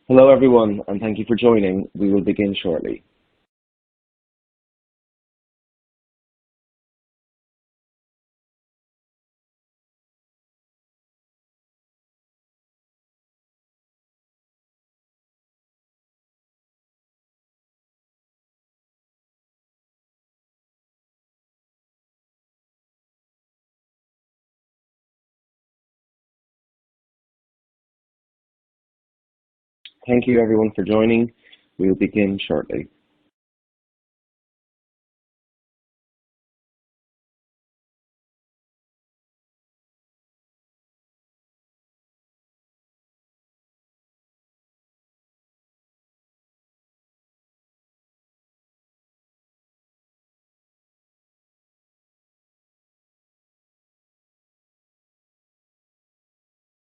Hello everyone, and thank you for joining. We will begin shortly. Thank you everyone for joining. We will begin shortly.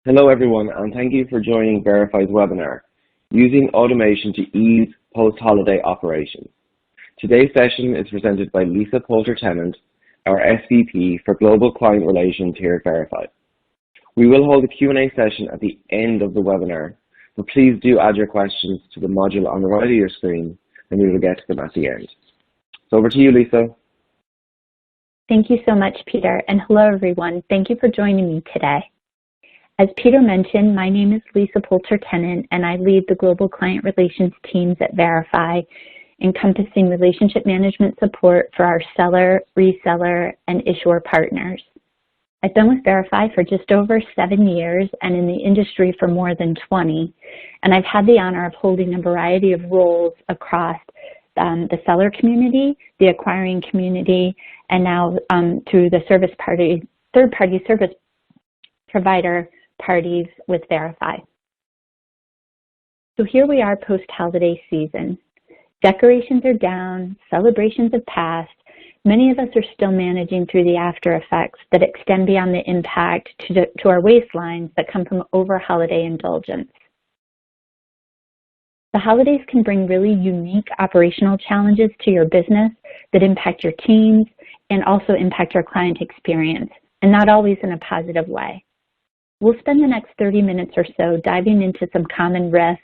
Hello everyone, and thank you for joining Verifi's webinar, Using Automation to Ease Post-Holiday Operations. Today's session is presented by Lisa Poulter-Tennant, our SVP for Global Client Relations here at Verifi. We will hold a Q&A session at the end of the webinar, but please do add your questions to the module on the right of your screen, and we will get to them at the end. So over to you, Lisa. Thank you so much, Peter, and hello everyone. Thank you for joining me today. As Peter mentioned, my name is Lisa Poulter-Tennant, and I lead the Global Client Relations teams at Verifi, encompassing relationship management support for our seller, reseller, and issuer partners. I've been with Verifi for just over 7 years and in the industry for more than 20, and I've had the honor of holding a variety of roles across the seller community, the acquiring community, and now through the third-party service provider parties with Verifi. So here we are post-holiday season. Decorations are down, celebrations have passed. Many of us are still managing through the after effects that extend beyond the impact to our waistlines that come from over-holiday indulgence. The holidays can bring really unique operational challenges to your business that impact your teams and also impact your client experience, and not always in a positive way. We'll spend the next 30 minutes or so diving into some common risks,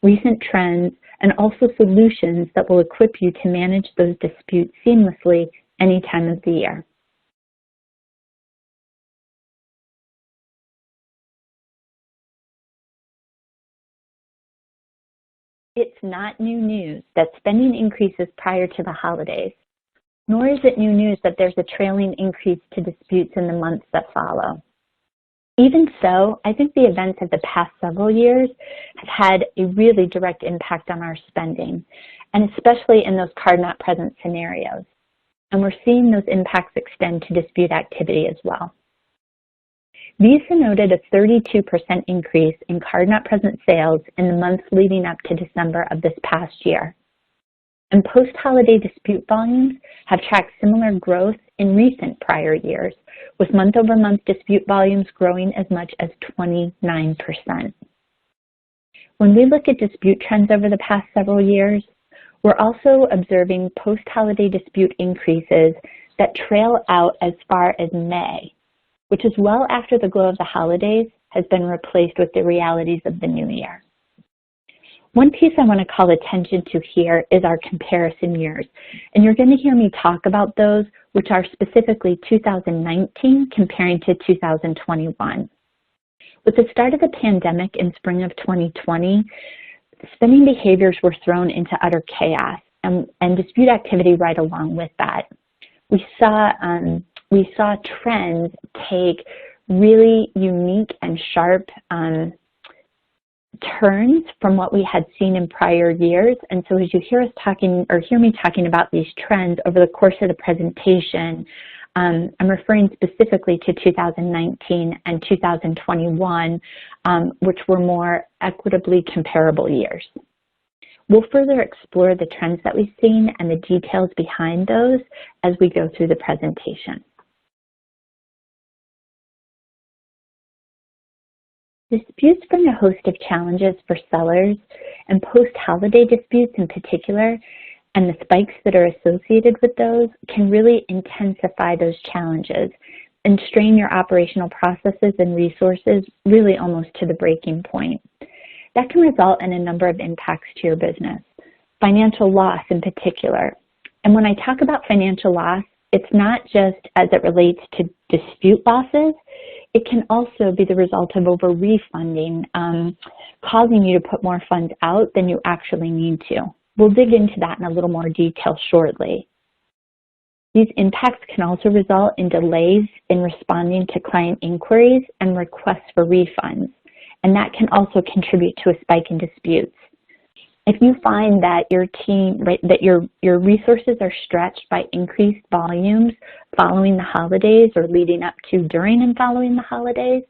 recent trends, and also solutions that will equip you to manage those disputes seamlessly any time of the year. It's not new news that spending increases prior to the holidays, nor is it new news that there's a trailing increase to disputes in the months that follow. Even so, I think the events of the past several years have had a really direct impact on our spending, and especially in those card-not-present scenarios. And we're seeing those impacts extend to dispute activity as well. Visa noted a 32% increase in card-not-present sales in the months leading up to December of this past year. And post-holiday dispute volumes have tracked similar growth in recent prior years, with month-over-month dispute volumes growing as much as 29%. When we look at dispute trends over the past several years, we're also observing post-holiday dispute increases that trail out as far as May, which is well after the glow of the holidays has been replaced with the realities of the new year. One piece I want to call attention to here is our comparison years, and you're going to hear me talk about those, which are specifically 2019 comparing to 2021. With the start of the pandemic in spring of 2020, spending behaviors were thrown into utter chaos, and dispute activity right along with that. We saw trends take really unique and sharp turns from what we had seen in prior years. And so as you hear me talking about these trends over the course of the presentation, I'm referring specifically to 2019 and 2021, which were more equitably comparable years. We'll further explore the trends that we've seen and the details behind those as we go through the presentation. Disputes bring a host of challenges for sellers, and post-holiday disputes in particular, and the spikes that are associated with those can really intensify those challenges and strain your operational processes and resources really almost to the breaking point. That can result in a number of impacts to your business, financial loss in particular. And when I talk about financial loss, it's not just as it relates to dispute losses. It can also be the result of over-refunding, causing you to put more funds out than you actually need to. We'll dig into that in a little more detail shortly. These impacts can also result in delays in responding to client inquiries and requests for refunds, and that can also contribute to a spike in disputes. If you find that your resources are stretched by increased volumes following the holidays or leading up to, during, and following the holidays,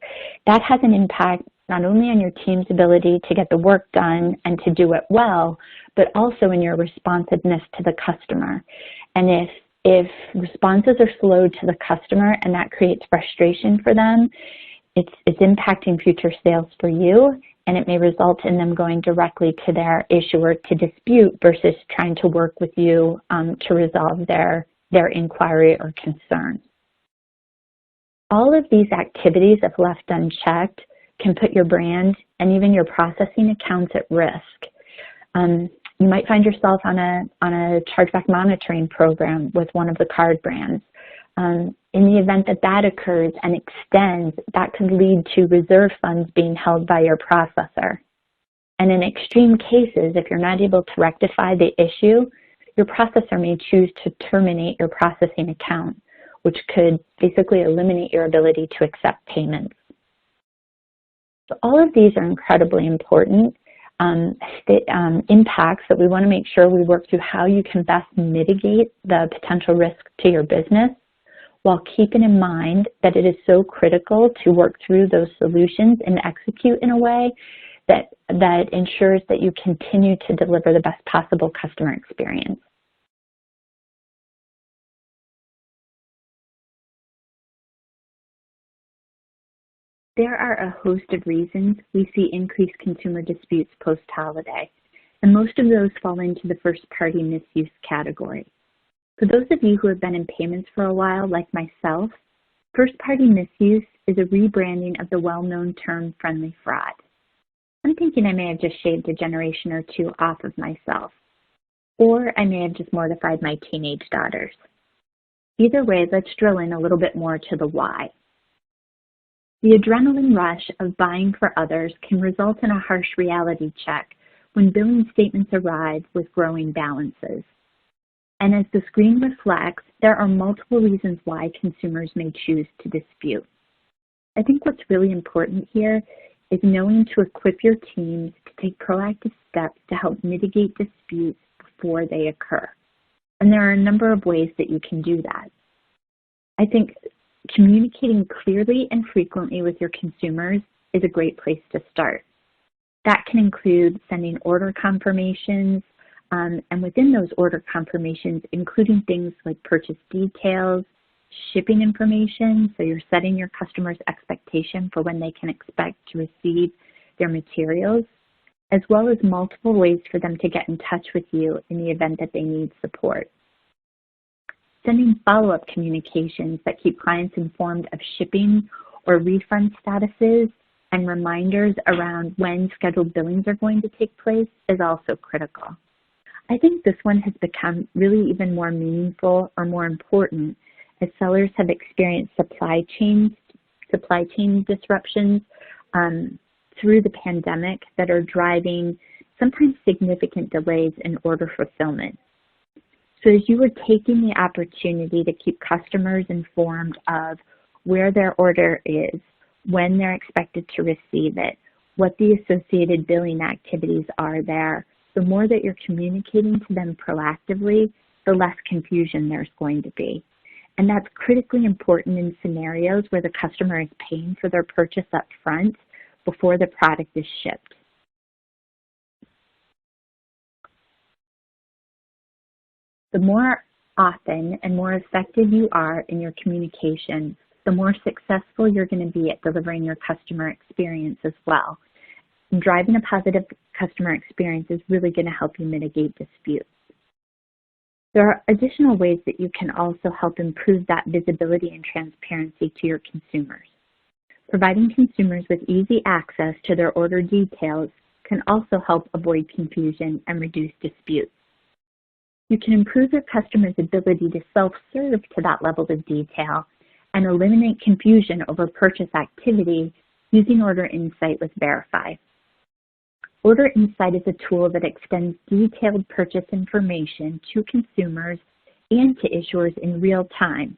that has an impact not only on your team's ability to get the work done and to do it well, but also in your responsiveness to the customer. And if responses are slowed to the customer and that creates frustration for them, it's impacting future sales for you, and it may result in them going directly to their issuer to dispute versus trying to work with you to resolve their inquiry or concern. All of these activities, if left unchecked, can put your brand and even your processing accounts at risk. You might find yourself on a chargeback monitoring program with one of the card brands. In the event that that occurs and extends, that could lead to reserve funds being held by your processor. And in extreme cases, if you're not able to rectify the issue, your processor may choose to terminate your processing account, which could basically eliminate your ability to accept payments. So all of these are incredibly important impacts that we want to make sure we work through how you can best mitigate the potential risk to your business, while keeping in mind that it is so critical to work through those solutions and execute in a way that ensures that you continue to deliver the best possible customer experience. There are a host of reasons we see increased consumer disputes post-holiday, and most of those fall into the first-party misuse category. For those of you who have been in payments for a while, like myself, first-party misuse is a rebranding of the well-known term friendly fraud. I'm thinking I may have just shaved a generation or two off of myself, or I may have just mortified my teenage daughters. Either way, let's drill in a little bit more to the why. The adrenaline rush of buying for others can result in a harsh reality check when billing statements arrive with growing balances. And as the screen reflects, there are multiple reasons why consumers may choose to dispute. I think what's really important here is knowing to equip your teams to take proactive steps to help mitigate disputes before they occur. And there are a number of ways that you can do that. I think communicating clearly and frequently with your consumers is a great place to start. That can include sending order confirmations, and within those order confirmations, including things like purchase details, shipping information, so you're setting your customers' expectation for when they can expect to receive their materials, as well as multiple ways for them to get in touch with you in the event that they need support. Sending follow-up communications that keep clients informed of shipping or refund statuses and reminders around when scheduled billings are going to take place is also critical. I think this one has become really even more meaningful or more important as sellers have experienced supply chain disruptions through the pandemic that are driving sometimes significant delays in order fulfillment. So as you are taking the opportunity to keep customers informed of where their order is, when they're expected to receive it, what the associated billing activities are there, the more that you're communicating to them proactively, the less confusion there's going to be. And that's critically important in scenarios where the customer is paying for their purchase up front before the product is shipped. The more often and more effective you are in your communication, the more successful you're going to be at delivering your customer experience as well. And driving a positive customer experience is really going to help you mitigate disputes. There are additional ways that you can also help improve that visibility and transparency to your consumers. Providing consumers with easy access to their order details can also help avoid confusion and reduce disputes. You can improve your customer's ability to self-serve to that level of detail and eliminate confusion over purchase activity using Order Insight with Verifi. Order Insight is a tool that extends detailed purchase information to consumers and to issuers in real time,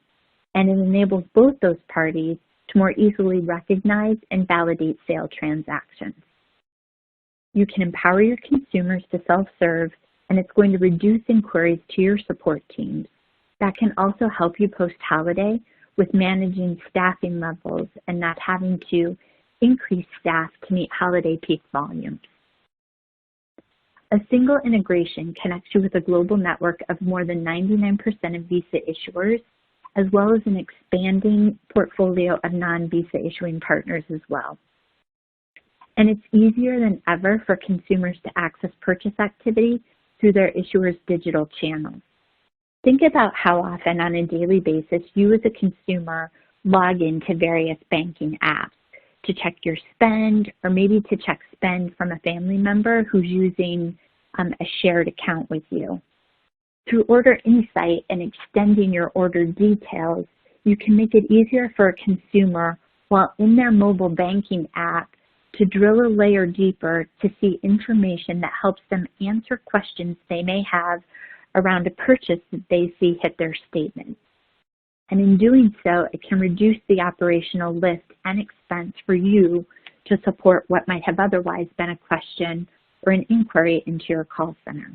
and it enables both those parties to more easily recognize and validate sale transactions. You can empower your consumers to self-serve, and it's going to reduce inquiries to your support teams. That can also help you post-holiday with managing staffing levels and not having to increase staff to meet holiday peak volumes. A single integration connects you with a global network of more than 99% of Visa issuers, as well as an expanding portfolio of non-Visa issuing partners as well. And it's easier than ever for consumers to access purchase activity through their issuer's digital channels. Think about how often on a daily basis you as a consumer log into various banking apps to check your spend, or maybe to check spend from a family member who's using a shared account with you. Through Order Insight and extending your order details, you can make it easier for a consumer while in their mobile banking app to drill a layer deeper to see information that helps them answer questions they may have around a purchase that they see hit their statement. And in doing so, it can reduce the operational lift and expense for you to support what might have otherwise been a question or an inquiry into your call center.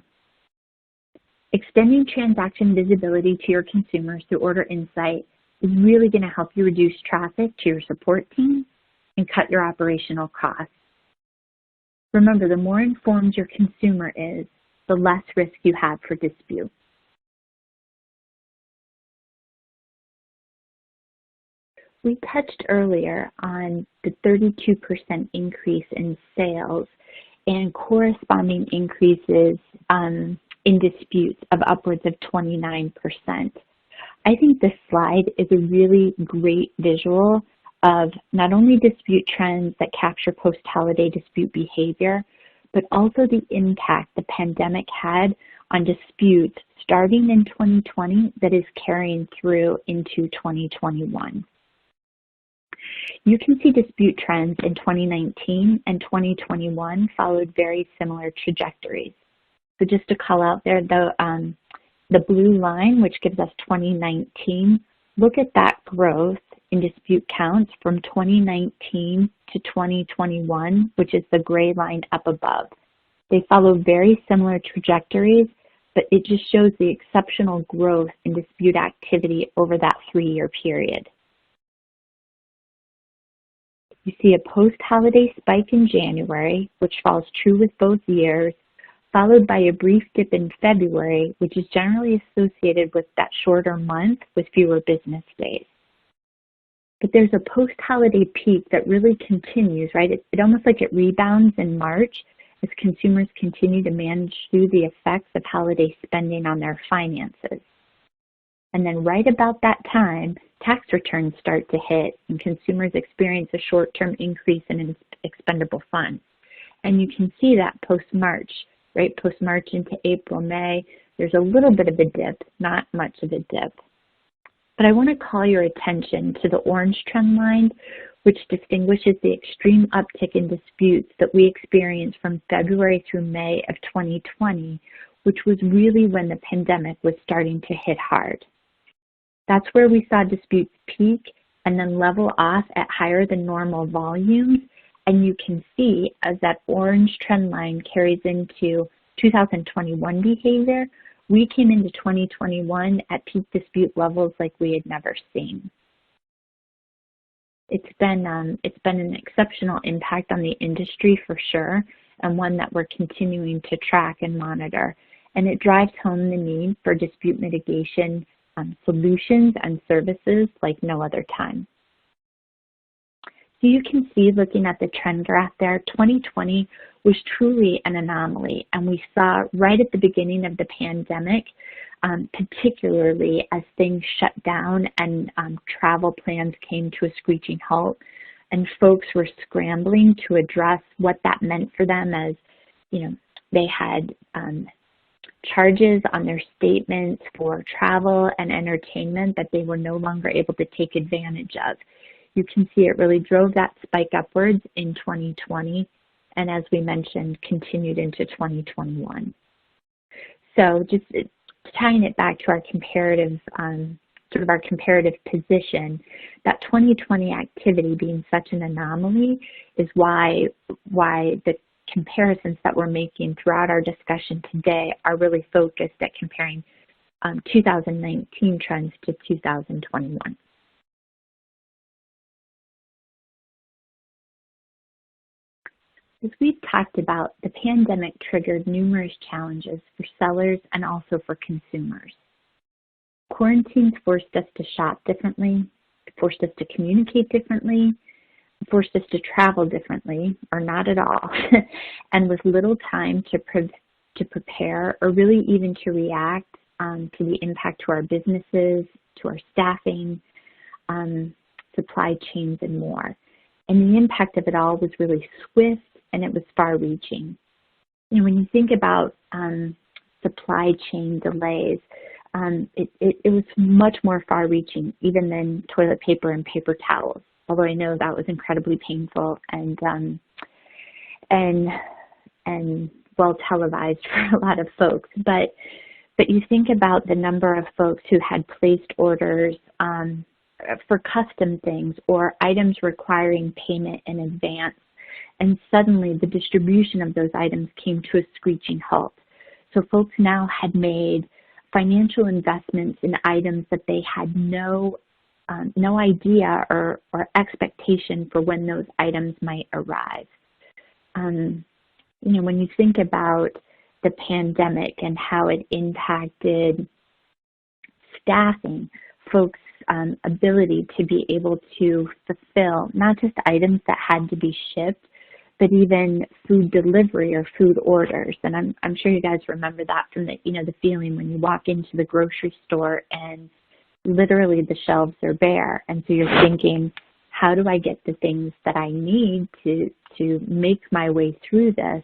Extending transaction visibility to your consumers through Order Insight is really going to help you reduce traffic to your support team and cut your operational costs. Remember, the more informed your consumer is, the less risk you have for dispute. We touched earlier on the 32% increase in sales and corresponding increases in disputes of upwards of 29%. I think this slide is a really great visual of not only dispute trends that capture post-holiday dispute behavior, but also the impact the pandemic had on disputes starting in 2020 that is carrying through into 2021. You can see dispute trends in 2019 and 2021 followed very similar trajectories. So just to call out there, the blue line, which gives us 2019, look at that growth in dispute counts from 2019 to 2021, which is the gray line up above. They follow very similar trajectories, but it just shows the exceptional growth in dispute activity over that 3-year period. You see a post-holiday spike in January, which falls true with both years, followed by a brief dip in February, which is generally associated with that shorter month with fewer business days. But there's a post-holiday peak that really continues, right? It almost like it rebounds in March as consumers continue to manage through the effects of holiday spending on their finances. And then right about that time, tax returns start to hit and consumers experience a short-term increase in expendable funds. And you can see that post-March, right? Post-March into April, May, there's a little bit of a dip, not much of a dip. But I want to call your attention to the orange trend line, which distinguishes the extreme uptick in disputes that we experienced from February through May of 2020, which was really when the pandemic was starting to hit hard. That's where we saw disputes peak and then level off at higher than normal volumes. And you can see as that orange trend line carries into 2021 behavior, we came into 2021 at peak dispute levels like we had never seen. It's been an exceptional impact on the industry for sure, and one that we're continuing to track and monitor. And it drives home the need for dispute mitigation solutions and services like no other time. So you can see, looking at the trend graph there, 2020 was truly an anomaly, and we saw right at the beginning of the pandemic, particularly as things shut down and travel plans came to a screeching halt, and folks were scrambling to address what that meant for them, as they had charges on their statements for travel and entertainment that they were no longer able to take advantage of. You can see it really drove that spike upwards in 2020, and as we mentioned, continued into 2021. So just tying it back to our comparative, our comparative position, that 2020 activity being such an anomaly is why the comparisons that we're making throughout our discussion today are really focused at comparing 2019 trends to 2021. As we've talked about, the pandemic triggered numerous challenges for sellers and also for consumers. Quarantines forced us to shop differently, forced us to communicate differently, forced us to travel differently, or not at all, and with little time to prepare or really even to react to the impact to our businesses, to our staffing, supply chains, and more. And the impact of it all was really swift, and it was far-reaching. When you think about supply chain delays, it was much more far-reaching even than toilet paper and paper towels. Although I know that was incredibly painful and well televised for a lot of folks. But you think about the number of folks who had placed orders for custom things or items requiring payment in advance, and suddenly the distribution of those items came to a screeching halt. So folks now had made financial investments in items that they had no idea or expectation for when those items might arrive. When you think about the pandemic and how it impacted staffing, folks' ability to be able to fulfill not just items that had to be shipped, but even food delivery or food orders. And I'm sure you guys remember that from the feeling when you walk into the grocery store and literally the shelves are bare. And so you're thinking, how do I get the things that I need to make my way through this?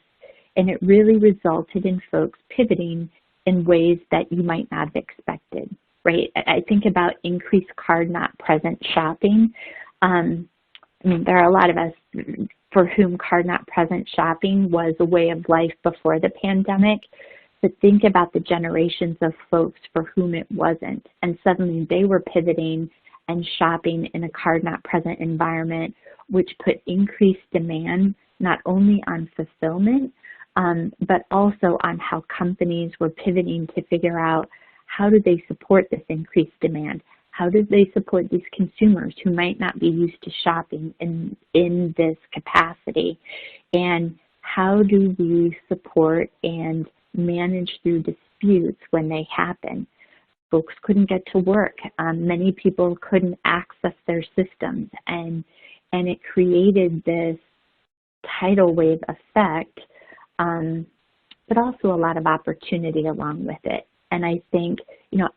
And it really resulted in folks pivoting in ways that you might not have expected, right? I think about increased card not present shopping. There are a lot of us for whom card not present shopping was a way of life before the pandemic. But think about the generations of folks for whom it wasn't. And suddenly they were pivoting and shopping in a card not present environment, which put increased demand not only on fulfillment, but also on how companies were pivoting to figure out how do they support this increased demand? How do they support these consumers who might not be used to shopping in this capacity? And how do we support and manage through disputes when they happen? Folks couldn't get to work. Many people couldn't access their systems, and it created this tidal wave effect, but also a lot of opportunity along with it. And I think,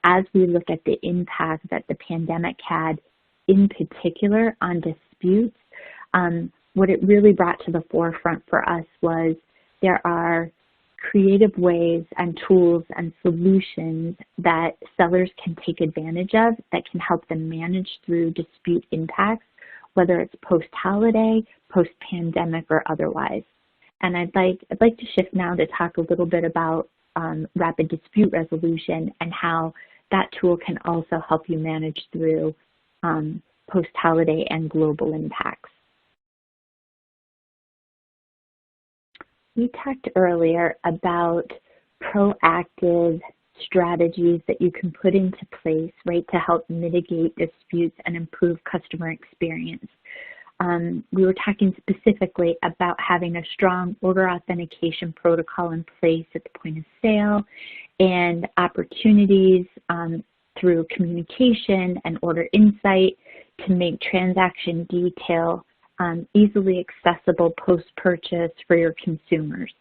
as we look at the impact that the pandemic had, in particular on disputes, what it really brought to the forefront for us was there are creative ways and tools and solutions that sellers can take advantage of that can help them manage through dispute impacts, whether it's post-holiday, post-pandemic, or otherwise. And I'd like to shift now to talk a little bit about rapid dispute resolution and how that tool can also help you manage through post-holiday and global impacts. We talked earlier about proactive strategies that you can put into place, right, to help mitigate disputes and improve customer experience. We were talking specifically about having a strong order authentication protocol in place at the point of sale and opportunities through communication and order insight to make transaction detail easily accessible post-purchase for your consumers.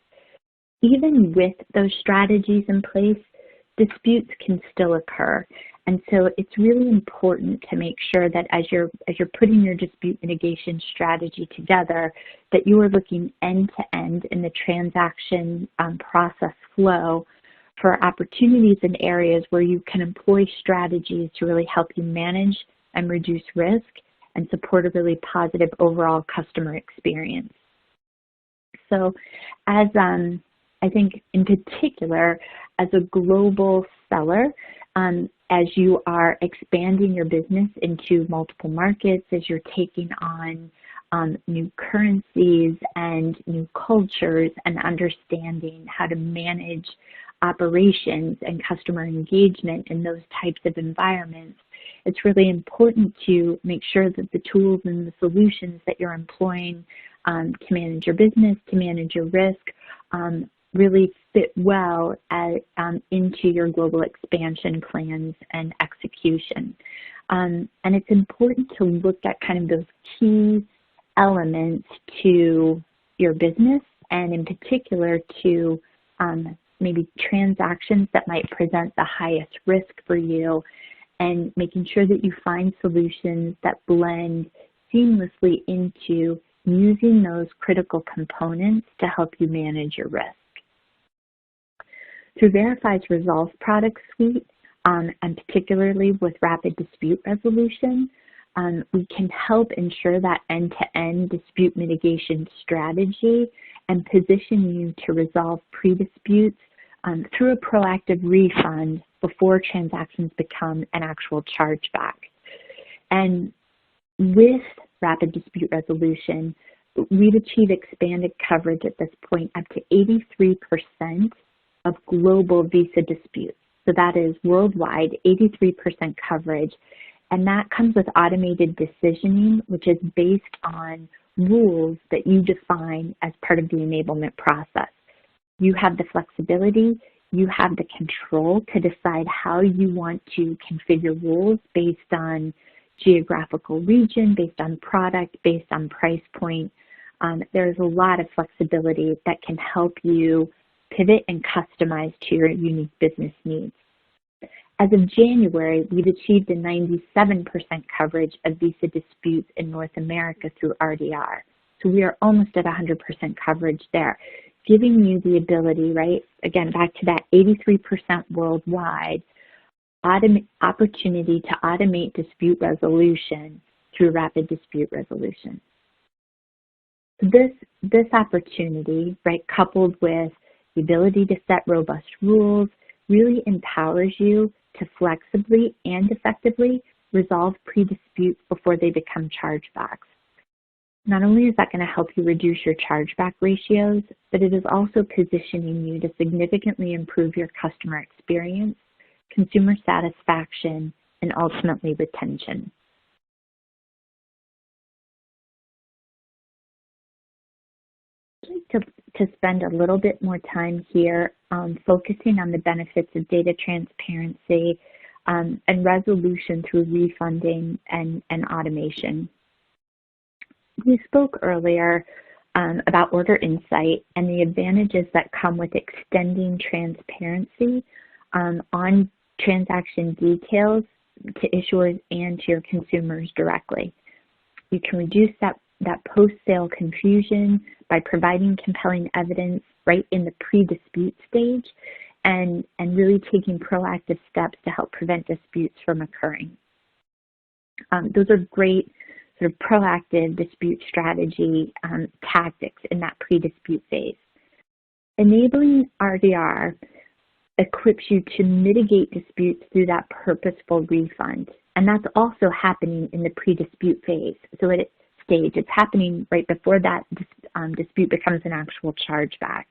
Even with those strategies in place, disputes can still occur. And so it's really important to make sure that as you're putting your dispute mitigation strategy together, that you are looking end to end in the transaction process flow for opportunities and areas where you can employ strategies to really help you manage and reduce risk and support a really positive overall customer experience. So as I think in particular, as a global seller, as you are expanding your business into multiple markets, as you're taking on new currencies and new cultures and understanding how to manage operations and customer engagement in those types of environments, it's really important to make sure that the tools and the solutions that you're employing to manage your business, to manage your risk, really fit well into your global expansion plans and execution. And it's important to look at kind of those key elements to your business, and in particular to maybe transactions that might present the highest risk for you, and making sure that you find solutions that blend seamlessly into using those critical components to help you manage your risk. Through Verifi's Resolve product suite, and particularly with rapid dispute resolution, we can help ensure that end-to-end dispute mitigation strategy and position you to resolve pre-disputes through a proactive refund before transactions become an actual chargeback. And with rapid dispute resolution, we'd achieve expanded coverage at this point up to 83% of global visa disputes. So that is worldwide, 83% coverage. And that comes with automated decisioning, which is based on rules that you define as part of the enablement process. You have the flexibility, you have the control to decide how you want to configure rules based on geographical region, based on product, based on price point. There's a lot of flexibility that can help you pivot and customize to your unique business needs. As of January, we've achieved a 97% coverage of visa disputes in North America through RDR. So we are almost at 100% coverage there, giving you the ability, right, again, back to that 83% worldwide, opportunity to automate dispute resolution through rapid dispute resolution. This opportunity, right, coupled with the ability to set robust rules, really empowers you to flexibly and effectively resolve pre-disputes before they become chargebacks. Not only is that going to help you reduce your chargeback ratios, but it is also positioning you to significantly improve your customer experience, consumer satisfaction, and ultimately retention. I'd like to spend a little bit more time here focusing on the benefits of data transparency and resolution through refunding and automation. We spoke earlier about order insight and the advantages that come with extending transparency on transaction details to issuers and to your consumers directly. You can reduce that post-sale confusion by providing compelling evidence right in the pre-dispute stage and really taking proactive steps to help prevent disputes from occurring. Those are great sort of proactive dispute strategy tactics in that pre-dispute phase. Enabling RDR equips you to mitigate disputes through that purposeful refund. And that's also happening in the pre-dispute phase. So at stage, it's happening right before that dispute becomes an actual chargeback.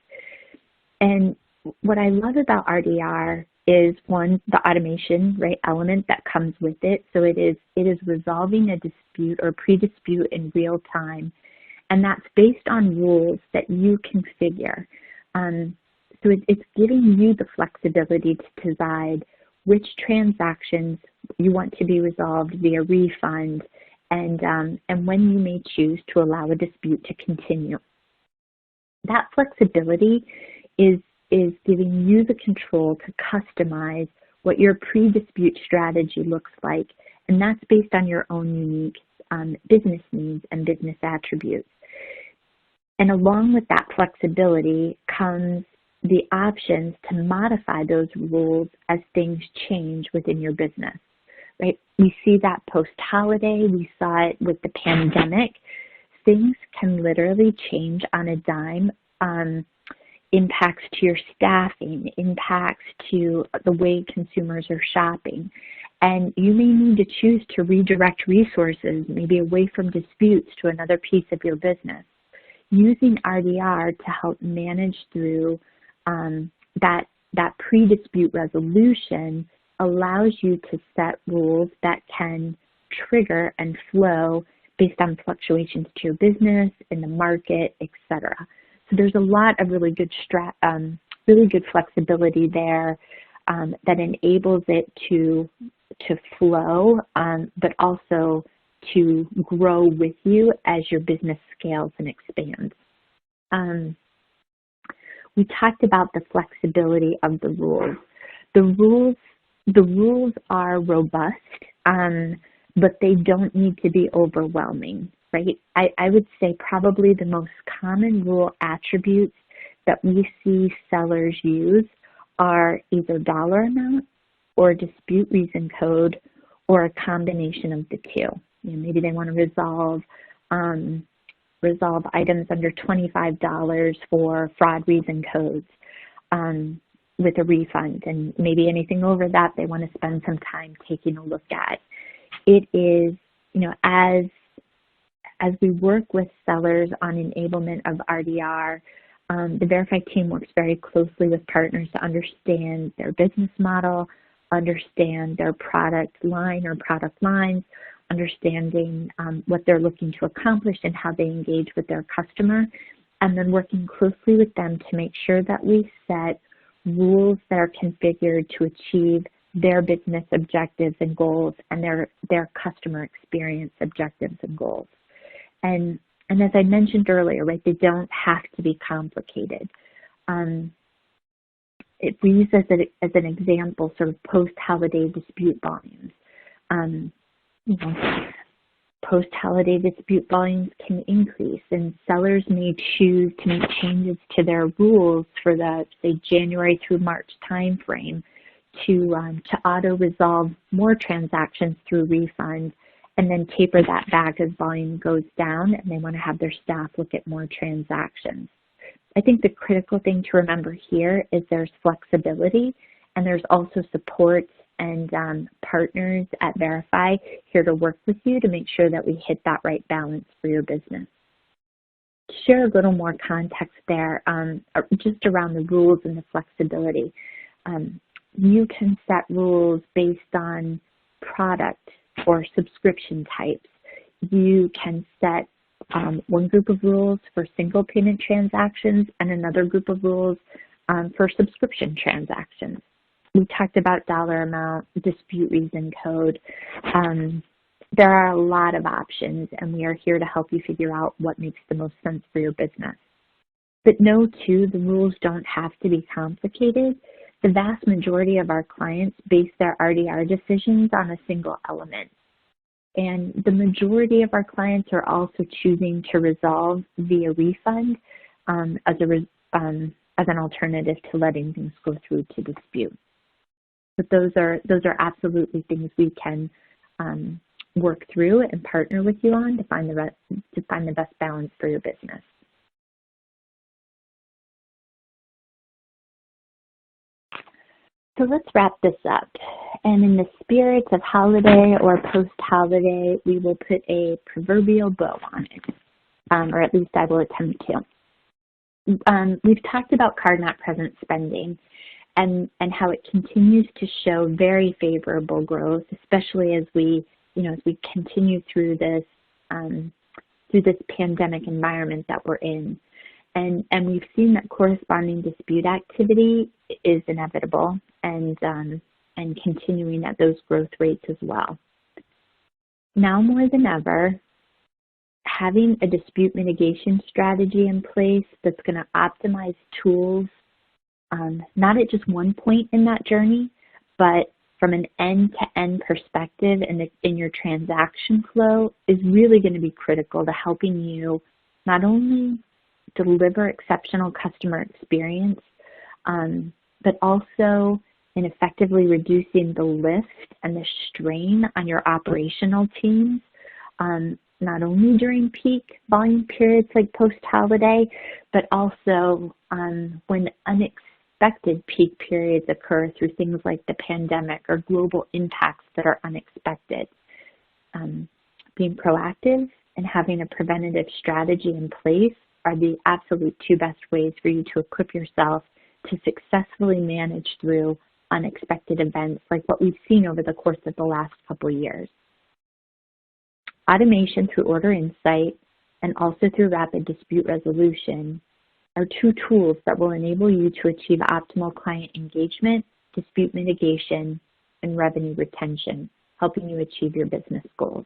And what I love about RDR is, one, the automation, right, element that comes with it. So it is resolving a dispute or pre-dispute in real time, and that's based on rules that you configure. So it's giving you the flexibility to decide which transactions you want to be resolved via refund, and when you may choose to allow a dispute to continue. That flexibility is giving you the control to customize what your pre-dispute strategy looks like, and that's based on your own unique business needs and business attributes. And along with that flexibility comes the options to modify those rules as things change within your business, right? We see that post-holiday. We saw it with the pandemic. Things can literally change on a dime. Impacts to your staffing, impacts to the way consumers are shopping. And you may need to choose to redirect resources, maybe away from disputes to another piece of your business. Using RDR to help manage through that pre-dispute resolution allows you to set rules that can trigger and flow based on fluctuations to your business, in the market, etc. So there's a lot of really good flexibility there that enables it to flow, but also to grow with you as your business scales and expands. We talked about the flexibility of the rules. The rules are robust, but they don't need to be overwhelming, right? I would say probably the most common rule attributes that we see sellers use are either dollar amount or dispute reason code or a combination of the two. You know, maybe they want to resolve items under $25 for fraud reason codes with a refund, and maybe anything over that they want to spend some time taking a look at. It is, you know, as we work with sellers on enablement of RDR, the Verifi team works very closely with partners to understand their business model, understand their product line or product lines, understanding what they're looking to accomplish and how they engage with their customer, and then working closely with them to make sure that we set rules that are configured to achieve their business objectives and goals and their customer experience objectives and goals. And as I mentioned earlier, right, they don't have to be complicated. If we use as an example sort of post-holiday dispute volumes, you know, post-holiday dispute volumes can increase, and sellers may choose to make changes to their rules for the, say, January through March timeframe to auto-resolve more transactions through refunds and then taper that back as volume goes down, and they want to have their staff look at more transactions. I think the critical thing to remember here is there's flexibility, and there's also support and partners at Verifi here to work with you to make sure that we hit that right balance for your business. To share a little more context there, just around the rules and the flexibility. You can set rules based on product or subscription types. You can set one group of rules for single payment transactions and another group of rules for subscription transactions. We talked about dollar amount, dispute reason code. There are a lot of options, and we are here to help you figure out what makes the most sense for your business. But know, too, the rules don't have to be complicated. The vast majority of our clients base their RDR decisions on a single element. And the majority of our clients are also choosing to resolve via refund as an alternative to letting things go through to dispute. But those are absolutely things we can work through and partner with you on to find the best balance for your business. So let's wrap this up. And in the spirit of holiday or post-holiday, we will put a proverbial bow on it, or at least I will attempt to. We've talked about card-not-present spending and how it continues to show very favorable growth, especially as we continue through this pandemic environment that we're in. And we've seen that corresponding dispute activity is inevitable and continuing at those growth rates as well. Now more than ever, having a dispute mitigation strategy in place that's going to optimize tools, not at just one point in that journey, but from an end-to-end perspective in your transaction flow is really going to be critical to helping you not only deliver exceptional customer experience, but also in effectively reducing the lift and the strain on your operational teams, not only during peak volume periods like post-holiday, but also when unexpected peak periods occur through things like the pandemic or global impacts that are unexpected. Being proactive and having a preventative strategy in place are the absolute two best ways for you to equip yourself to successfully manage through unexpected events like what we've seen over the course of the last couple of years. Automation through Order Insight and also through Rapid Dispute Resolution are two tools that will enable you to achieve optimal client engagement, dispute mitigation, and revenue retention, helping you achieve your business goals.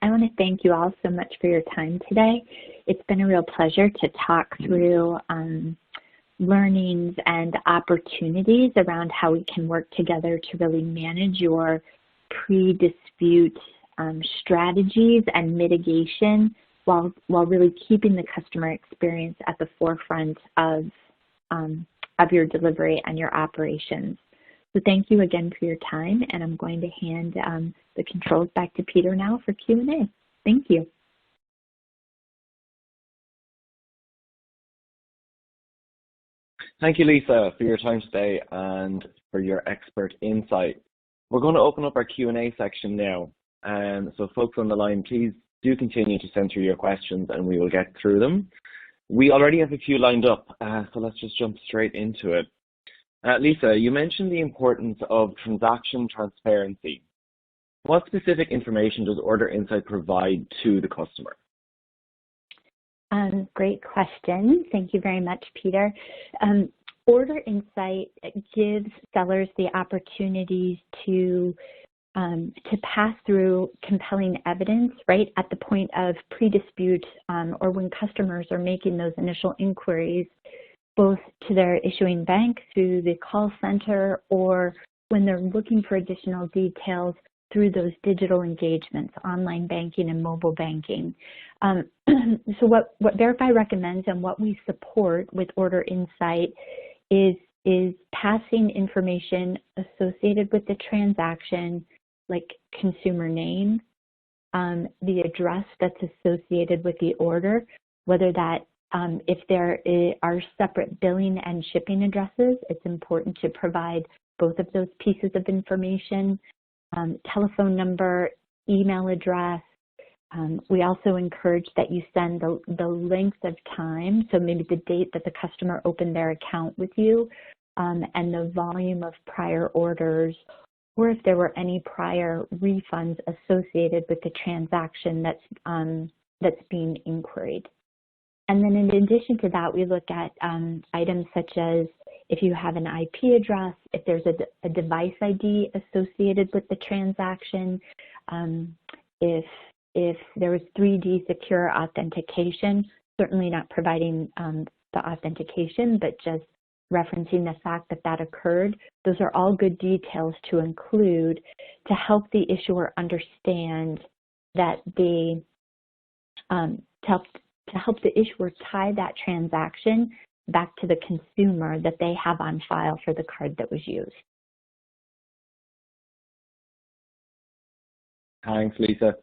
I want to thank you all so much for your time today. It's been a real pleasure to talk through learnings and opportunities around how we can work together to really manage your pre-dispute strategies and mitigation while really keeping the customer experience at the forefront of your delivery and your operations. So thank you again for your time, and I'm going to hand the controls back to Peter now for Q&A. Thank you. Thank you, Lisa, for your time today and for your expert insight. We're going to open up our Q&A section now. So folks on the line, please do continue to send through your questions and we will get through them. We already have a few lined up, so let's just jump straight into it. Lisa, you mentioned the importance of transaction transparency. What specific information does Order Insight provide to the customer? Great question. Thank you very much, Peter. Order Insight gives sellers the opportunities to pass through compelling evidence right at the point of pre-dispute or when customers are making those initial inquiries, both to their issuing bank through the call center or when they're looking for additional details through those digital engagements, online banking and mobile banking. So what Verifi recommends and what we support with Order Insight is passing information associated with the transaction, like consumer name, the address that's associated with the order, whether that if there are separate billing and shipping addresses, it's important to provide both of those pieces of information, telephone number, email address. We also encourage that you send the length of time, so maybe the date that the customer opened their account with you, and the volume of prior orders, or if there were any prior refunds associated with the transaction that's being inquired. And then in addition to that, we look at items such as if you have an IP address, if there's a device ID associated with the transaction, if there was 3D secure authentication, certainly not providing the authentication, but just referencing the fact that that occurred. Those are all good details to include to help the issuer understand that to help the issuer tie that transaction back to the consumer that they have on file for the card that was used. Thanks, Lisa.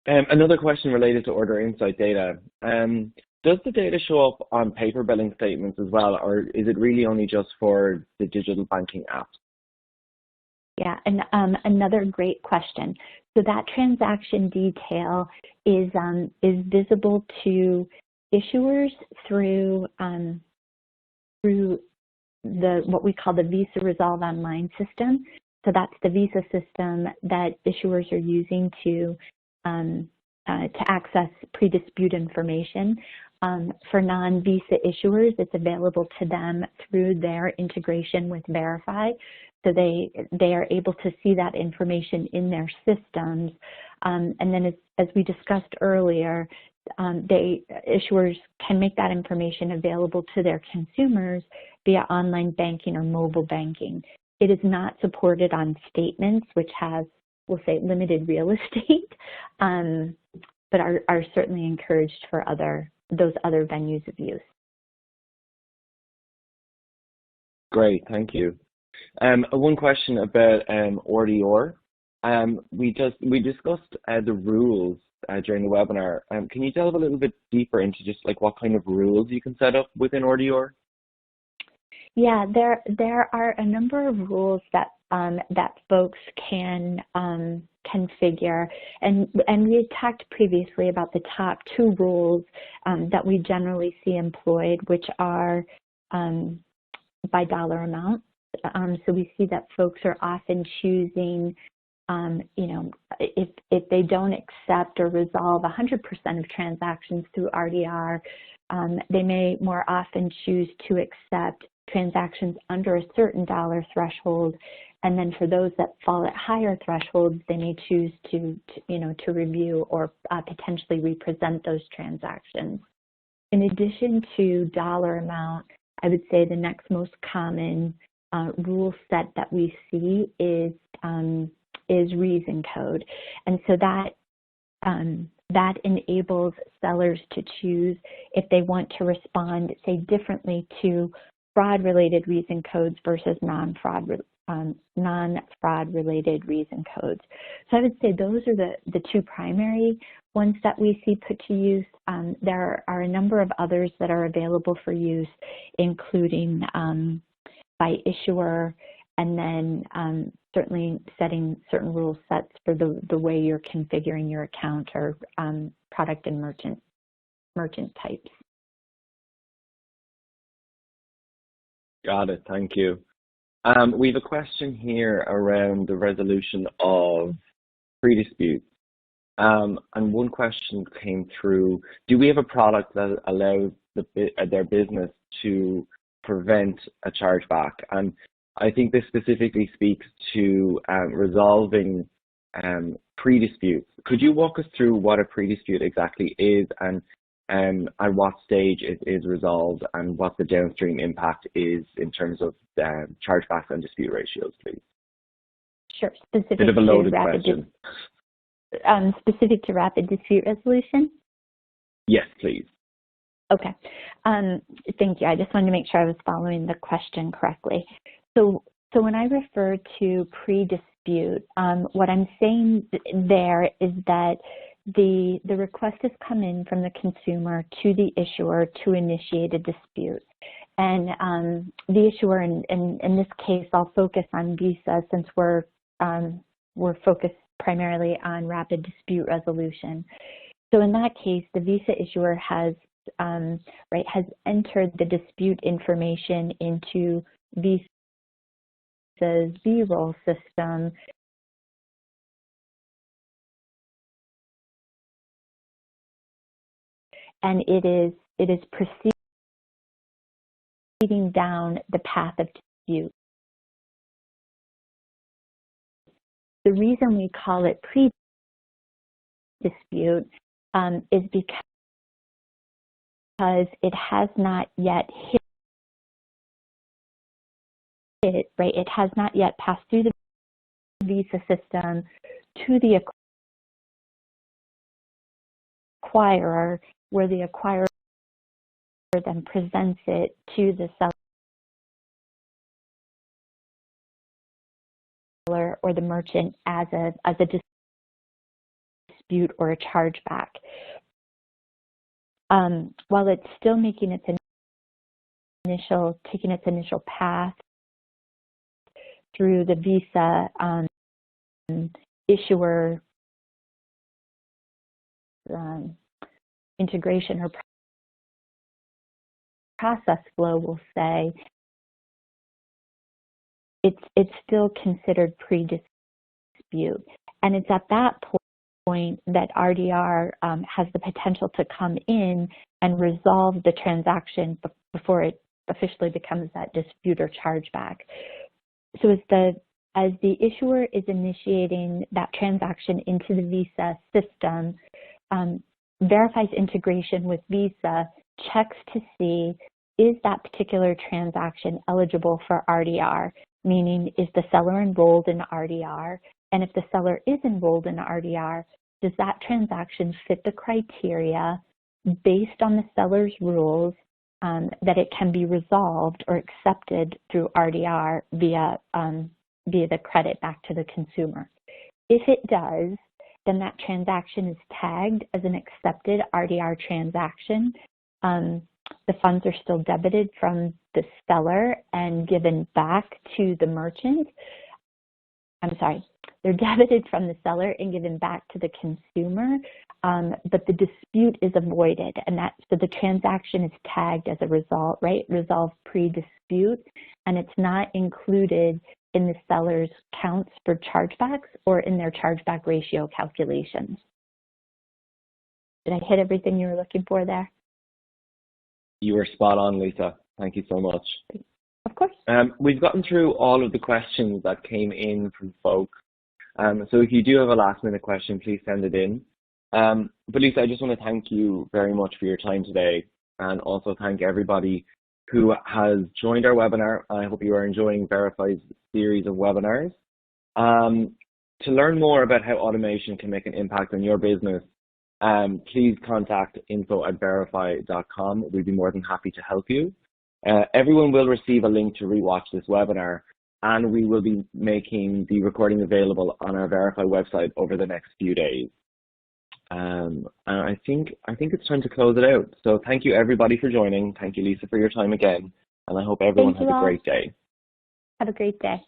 Another question related to Order Insight data. Does the data show up on paper billing statements as well, or is it really only just for the digital banking apps? Yeah, and another great question. So that transaction detail is visible to issuers through what we call the Visa Resolve Online system. So that's the Visa system that issuers are using to access pre-dispute information. For non-Visa issuers, it's available to them through their integration with Verifi. So they are able to see that information in their systems. And then as we discussed earlier, issuers can make that information available to their consumers via online banking or mobile banking. It is not supported on statements, which has, we'll say, limited real estate, but are certainly encouraged for those other venues of use. Great, thank you. One question about RDR. We discussed the rules during the webinar. Can you delve a little bit deeper into just like what kind of rules you can set up within RDR? Yeah, there are a number of rules that that folks can configure, and we had talked previously about the top 2 rules that we generally see employed, which are by dollar amount. So we see that folks are often choosing, you know, if they don't accept or resolve 100% of transactions through RDR, they may more often choose to accept transactions under a certain dollar threshold, and then for those that fall at higher thresholds, they may choose to review or potentially represent those transactions. In addition to dollar amount, I would say the next most common rule set that we see is reason code, and so that enables sellers to choose if they want to respond, say, differently to fraud-related reason codes versus non-fraud related reason codes. So I would say those are the 2 primary ones that we see put to use. There are a number of others that are available for use, including by issuer, and then certainly setting certain rule sets for the way you're configuring your account or product and merchant types. Got it, thank you. We have a question here around the resolution of pre-disputes. And one question came through: do we have a product that allows their business to prevent a chargeback? And I think this specifically speaks to resolving pre-disputes. Could you walk us through what a pre-dispute exactly is, and at what stage it is resolved, and what the downstream impact is in terms of chargebacks and dispute ratios, please? Sure. Specific Bit of a loaded question. Specific to rapid dispute resolution? Yes, please. Okay. Thank you. I just wanted to make sure I was following the question correctly. So when I refer to pre-dispute, what I'm saying there is that the request has come in from the consumer to the issuer to initiate a dispute. And the issuer, in this case, I'll focus on Visa since we're focused primarily on rapid dispute resolution. So in that case, the Visa issuer has entered the dispute information into Visa's V-roll system, and it is proceeding down the path of dispute. The reason we call it pre-dispute is because it has not yet hit, right? It has not yet passed through the Visa system to the acquirer, where the acquirer then presents it to the seller or the merchant as a dispute or a chargeback. While it's still making its initial path through the Visa issuer integration or process flow, will say, it's still considered pre-dispute. And it's at that point that RDR has the potential to come in and resolve the transaction before it officially becomes that dispute or chargeback. So as the issuer is initiating that transaction into the Visa system, Verifi's integration with Visa checks to see, is that particular transaction eligible for RDR? Meaning, is the seller enrolled in RDR? And if the seller is enrolled in RDR, does that transaction fit the criteria based on the seller's rules that it can be resolved or accepted through RDR via the credit back to the consumer? If it does, then that transaction is tagged as an accepted RDR transaction. The funds are still debited from the seller and given back to the merchant. I'm sorry, they're debited from the seller and given back to the consumer, but the dispute is avoided, and so the transaction is tagged as a result, right? Resolved pre-dispute, and it's not included in the seller's counts for chargebacks or in their chargeback ratio calculations. Did I hit everything you were looking for there? You were spot on, Lisa. Thank you so much. Of course. We've gotten through all of the questions that came in from folks. So if you do have a last minute question, please send it in. But Lisa, I just want to thank you very much for your time today, and also thank everybody who has joined our webinar. I hope you are enjoying Verifi's series of webinars. To learn more about how automation can make an impact on your business, please contact info@verifi.com. We'd be more than happy to help you. Everyone will receive a link to rewatch this webinar, and we will be making the recording available on our Verifi website over the next few days. And I think it's time to close it out. So thank you everybody for joining. Thank you, Lisa, for your time again, and I hope everyone has a great day. Have a great day.